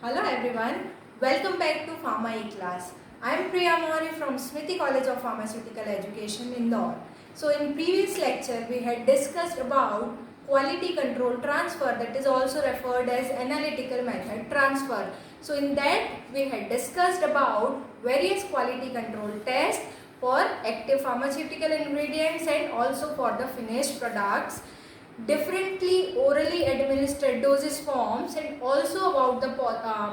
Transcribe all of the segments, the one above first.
Hello everyone, welcome back to Pharma E-Class. I am Priya Mori from Smriti College of Pharmaceutical Education, Indore. So in previous lecture we had discussed about quality control transfer, that is also referred as analytical method transfer. So in that we had discussed about various quality control tests for active pharmaceutical ingredients and also for the finished products, differently orally administered dosage forms, and also about the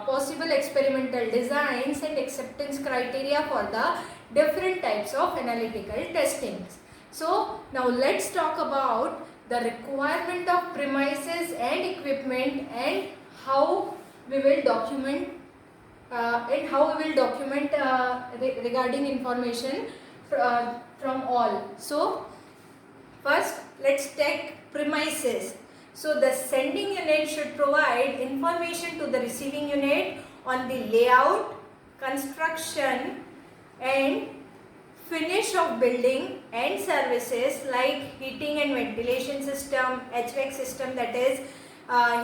possible experimental designs and acceptance criteria for the different types of analytical testings. So now let's talk about the requirement of premises and equipment and how we will document regarding information from all. So first, let's take premises. So the sending unit should provide information to the receiving unit on the layout, construction and finish of building and services like heating and ventilation system, HVAC system, that is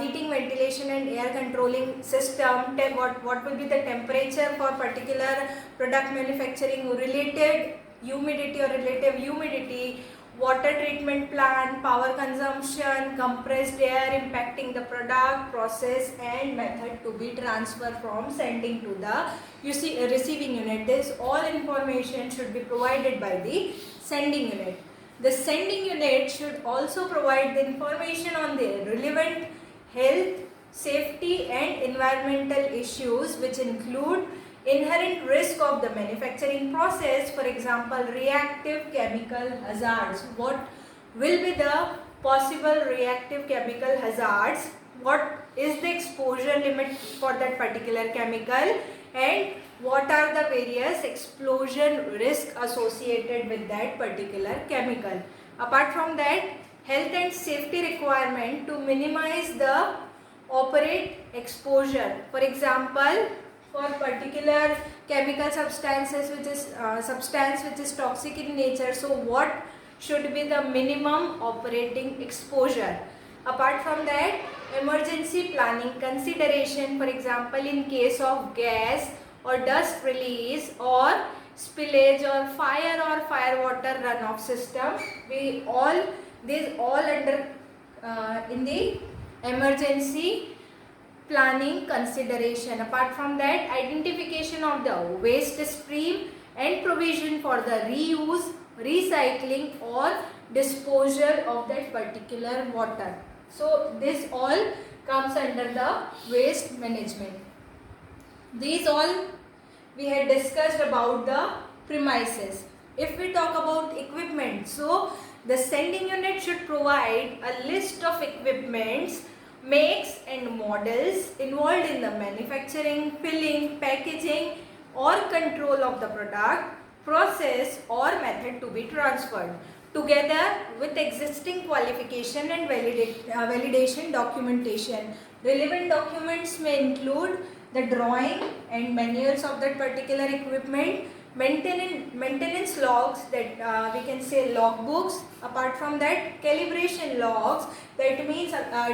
heating, ventilation and air controlling system, what will be the temperature for particular product manufacturing, related humidity or relative humidity, water treatment plant, power consumption, compressed air impacting the product, process and method to be transferred from sending to the receiving unit. This all information should be provided by the sending unit. The sending unit should also provide the information on the relevant health, safety and environmental issues which include inherent risk of the manufacturing process, for example reactive chemical hazards. What will be the possible reactive chemical hazards, what is the exposure limit for that particular chemical, and what are the various explosion risk associated with that particular chemical. Apart from that, health and safety requirement to minimize the operate exposure. For example, for particular chemical substances which is substance which is toxic in nature, so what should be the minimum operating exposure. Apart from that, emergency planning consideration, for example in case of gas or dust release or spillage or fire water runoff system, these all under in the emergency planning consideration. Apart from that, identification of the waste stream and provision for the reuse, recycling or disposal of that particular water. So this all comes under the waste management. These all we had discussed about the premises. If we talk about equipment, so the sending unit should provide a list of equipments, makes and models involved in the manufacturing, filling, packaging or control of the product, process or method to be transferred, together with existing qualification and validation documentation. Relevant documents may include the drawing and manuals of that particular equipment, maintenance logs, that we can say log books. Apart from that, calibration logs, that means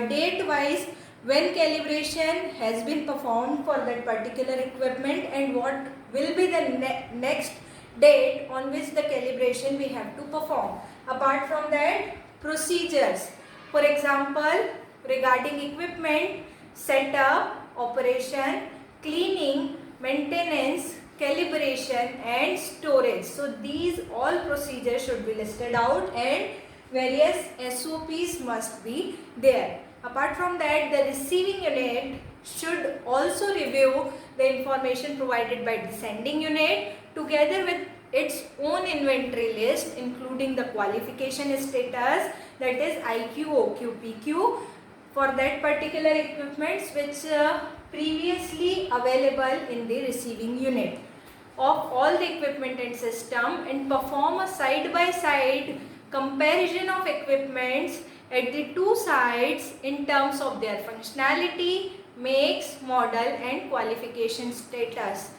date wise when calibration has been performed for that particular equipment and what will be the next date on which the calibration we have to perform. Apart from that, procedures, for example regarding equipment, setup, operation, cleaning, maintenance, calibration and storage. So these all procedures should be listed out and various SOPs must be there. Apart from that, the receiving unit should also review the information provided by the sending unit together with its own inventory list, including the qualification status, that is IQ, OQ, PQ for that particular equipments which previously available in the receiving unit of all the equipment and system, and perform a side-by-side comparison of equipments at the two sides in terms of their functionality, makes, model and qualification status.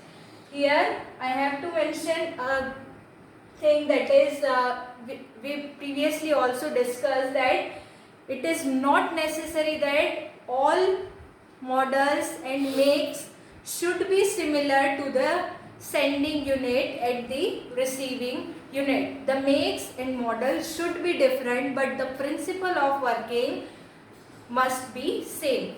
Here I have to mention a thing, that is we previously also discussed that it is not necessary that all models and makes should be similar to the sending unit at the receiving unit. The makes and models should be different, but the principle of working must be same.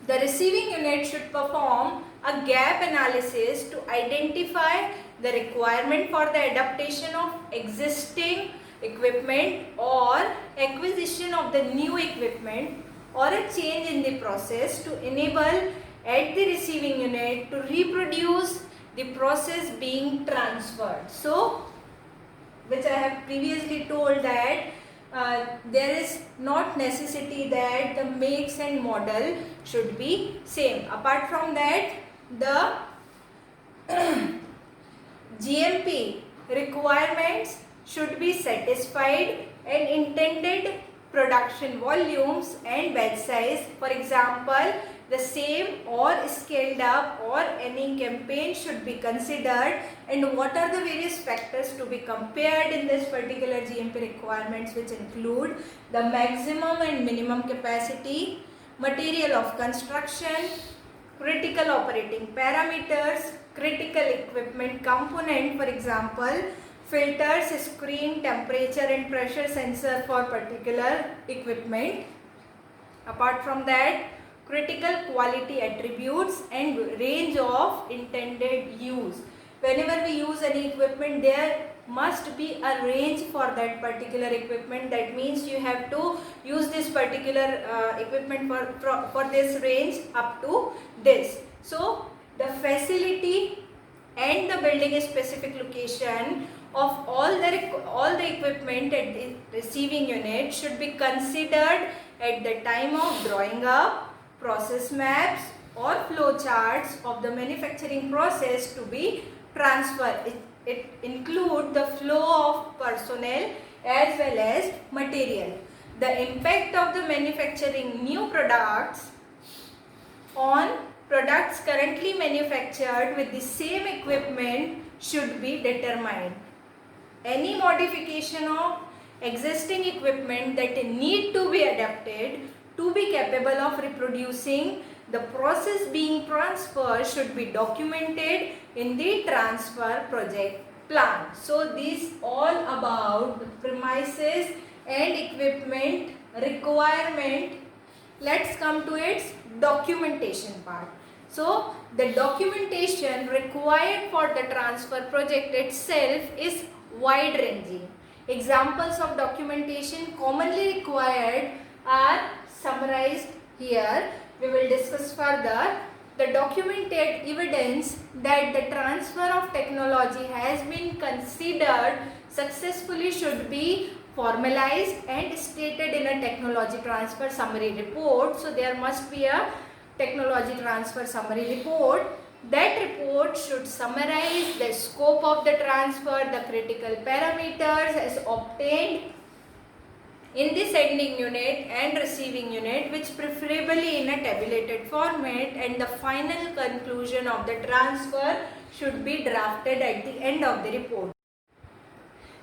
The receiving unit should perform a gap analysis to identify the requirement for the adaptation of existing equipment or acquisition of the new equipment or a change in the process to enable at the receiving unit to reproduce the process being transferred. So, which I have previously told that there is not necessity that the makes and model should be same. Apart from that, the GMP requirements should be satisfied and intended production volumes and batch size. For example, the same or scaled up or any campaign should be considered, and what are the various factors to be compared in this particular GMP requirements, which include the maximum and minimum capacity, material of construction, critical operating parameters, critical equipment component, for example filters, screen, temperature and pressure sensor for particular equipment. Apart from that, critical quality attributes and range of intended use. Whenever we use any equipment, there must be a range for that particular equipment. That means you have to use this particular equipment for this range up to this. So the facility and the building specific location of all the equipment at the receiving unit should be considered at the time of drawing up process maps or flow charts of the manufacturing process to be transferred. It includes the flow of personnel as well as material. The impact of the manufacturing new products on products currently manufactured with the same equipment should be determined. Any modification of existing equipment that need to be adapted to be capable of reproducing the process being transferred should be documented in the transfer project plan. So these all about the premises and equipment requirement. Let's come to its documentation part. So the documentation required for the transfer project itself is wide ranging. Examples of documentation commonly required are summarized here. We will discuss further. The documented evidence that the transfer of technology has been considered successfully should be formalized and stated in a technology transfer summary report. So there must be a technology transfer summary report. That report should summarize the scope of the transfer, the critical parameters as obtained in the sending unit and receiving unit, which preferably in a tabulated format, and the final conclusion of the transfer should be drafted at the end of the report.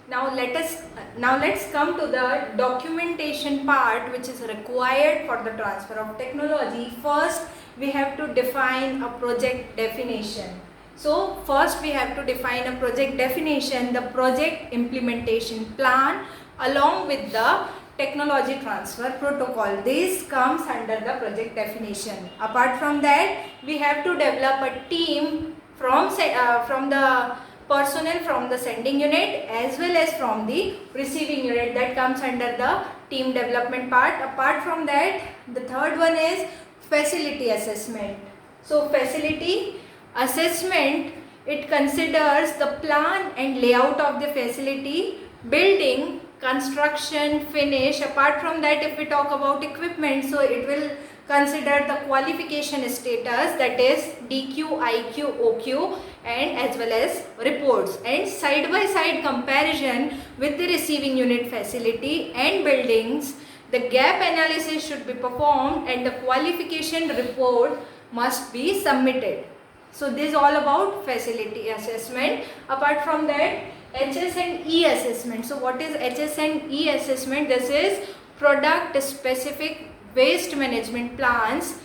Now let's come to the documentation part, which is required for the transfer of technology. First, we have to define a project definition. So first we have to define a project definition, the project implementation plan along with the technology transfer protocol. This comes under the project definition. Apart from that, we have to develop a team from the personnel from the sending unit as well as from the receiving unit. That comes under the team development part. Apart from that, the third one is facility assessment. So facility assessment, it considers the plan and layout of the facility, building, construction, finish. Apart from that, if we talk about equipment, so it will consider the qualification status, that is DQ, IQ, OQ, and as well as reports, and side by side comparison with the receiving unit facility and buildings. The gap analysis should be performed and the qualification report must be submitted. So this is all about facility assessment. Apart from that, HS&E assessment. So what is HS&E assessment? This is product specific waste management plans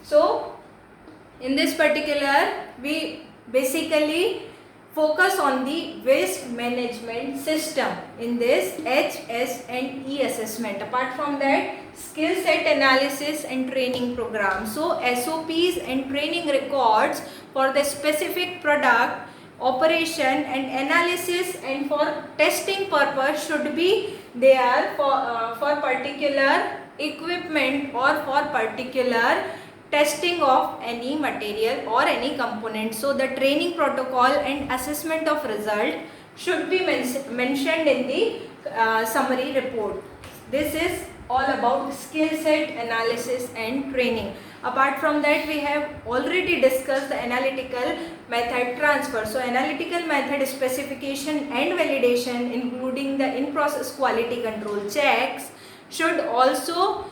So in this particular, we basically focus on the waste management system in this HS&E assessment. Apart from that, skill set analysis and training program. So SOPs and training records for the specific product operation and analysis and for testing purpose should be there for particular equipment or for particular testing of any material or any component. So the training protocol and assessment of result should be mentioned in the summary report. This is all about skill set analysis and training. Apart from that, we have already discussed the analytical method transfer. So analytical method specification and validation, including the in-process quality control checks, should also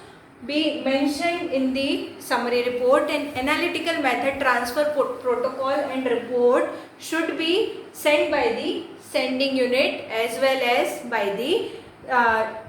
be mentioned in the summary report, and analytical method transfer protocol and report should be sent by the sending unit as well as by the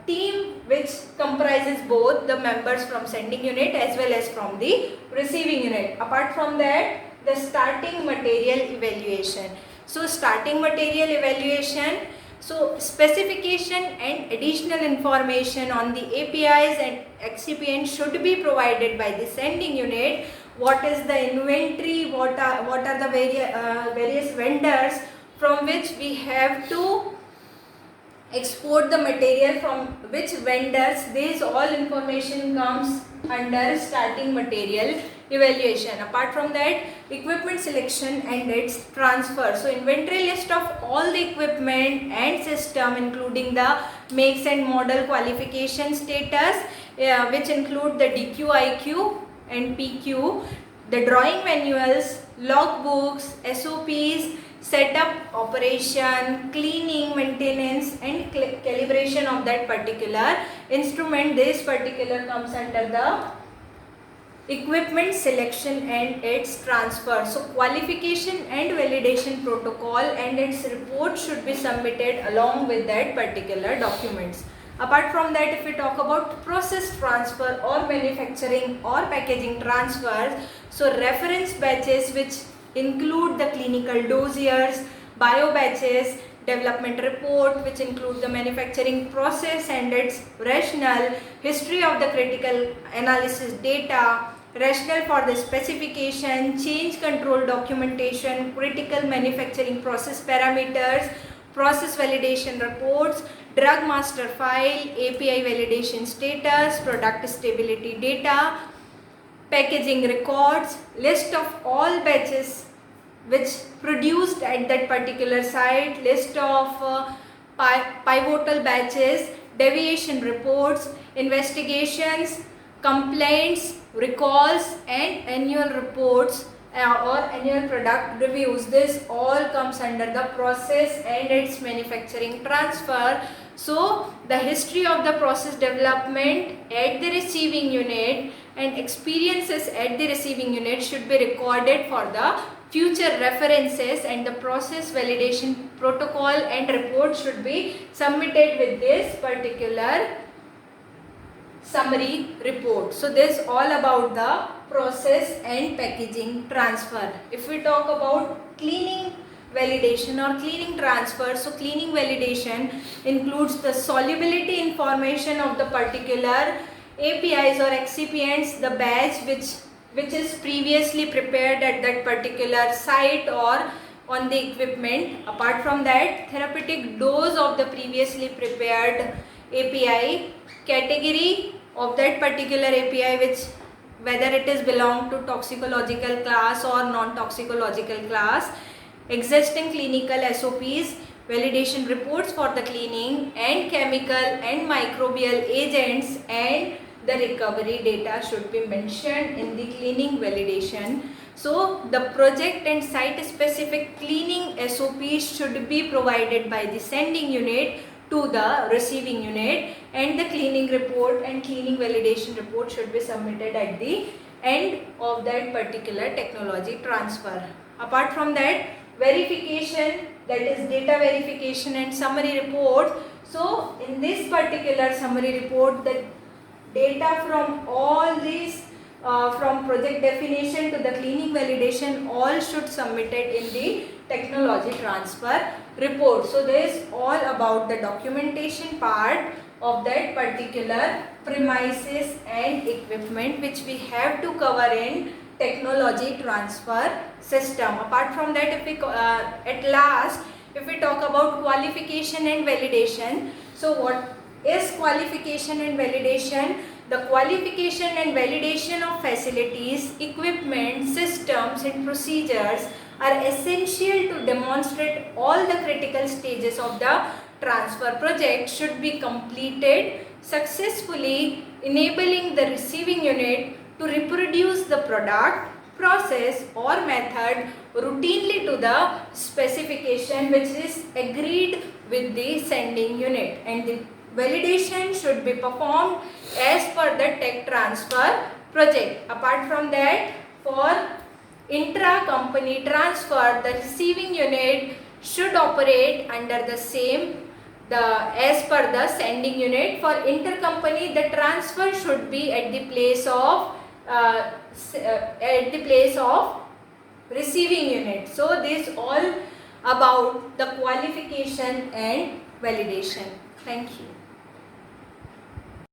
team, which comprises both the members from sending unit as well as from the receiving unit. Apart from that, the starting material evaluation. So starting material evaluation, so specification and additional information on the APIs and excipients should be provided by the sending unit. What is the inventory, what are the various vendors from which we have to export the material, from which vendors, this all information comes under starting material evaluation. Apart from that, equipment selection and its transfer. So inventory list of all the equipment and system, including the makes and model, qualification status, which include the DQ, IQ and PQ, the drawing manuals, logbooks, SOPs, setup, operation, cleaning, maintenance and calibration of that particular instrument. This particular comes under the equipment selection and its transfer. So qualification and validation protocol and its report should be submitted along with that particular documents. Apart from that, if we talk about process transfer or manufacturing or packaging transfers, so reference batches, which include the clinical dossiers, bio batches, development report, which include the manufacturing process and its rationale, history of the critical analysis data, rationale for the specification, change control documentation, critical manufacturing process parameters, process validation reports, drug master file, API validation status, product stability data, packaging records, list of all batches which produced at that particular site, list of pivotal batches, deviation reports, investigations, complaints, recalls and annual reports or annual product reviews. This all comes under the process and its manufacturing transfer. So the history of the process development at the receiving unit and experiences at the receiving unit should be recorded for the future references, and the process validation protocol and report should be submitted with this particular summary report. So this is all about the process and packaging transfer. If we talk about cleaning validation or cleaning transfer, so cleaning validation includes the solubility information of the particular APIs or excipients, the batch which is previously prepared at that particular site or on the equipment. Apart from that, therapeutic dose of the previously prepared API, category of that particular API, which whether it is belong to toxicological class or non-toxicological class, existing clinical SOPs, validation reports for the cleaning and chemical and microbial agents, and the recovery data should be mentioned in the cleaning validation. So the project and site specific cleaning SOPs should be provided by the sending unit to the receiving unit, and the cleaning report and cleaning validation report should be submitted at the end of that particular technology transfer. Apart from that, verification, that is data verification and summary report. So in this particular summary report, the data from all these from project definition to the cleaning validation, all should submitted in the technology transfer report. So this is all about the documentation part of that particular premises and equipment which we have to cover in technology transfer system. Apart from that, if we at last if we talk about qualification and validation, so what is qualification and validation? The qualification and validation of facilities, equipment, systems and procedures are essential to demonstrate all the critical stages of the transfer project should be completed successfully, enabling the receiving unit to reproduce the product, process or method routinely to the specification which is agreed with the sending unit, and the validation should be performed as per the tech transfer project. Apart from that, for intra-company transfer, the receiving unit should operate under the same as per the sending unit. For intercompany, the transfer should be at the place of receiving unit. So this all about the qualification and validation. Thank you.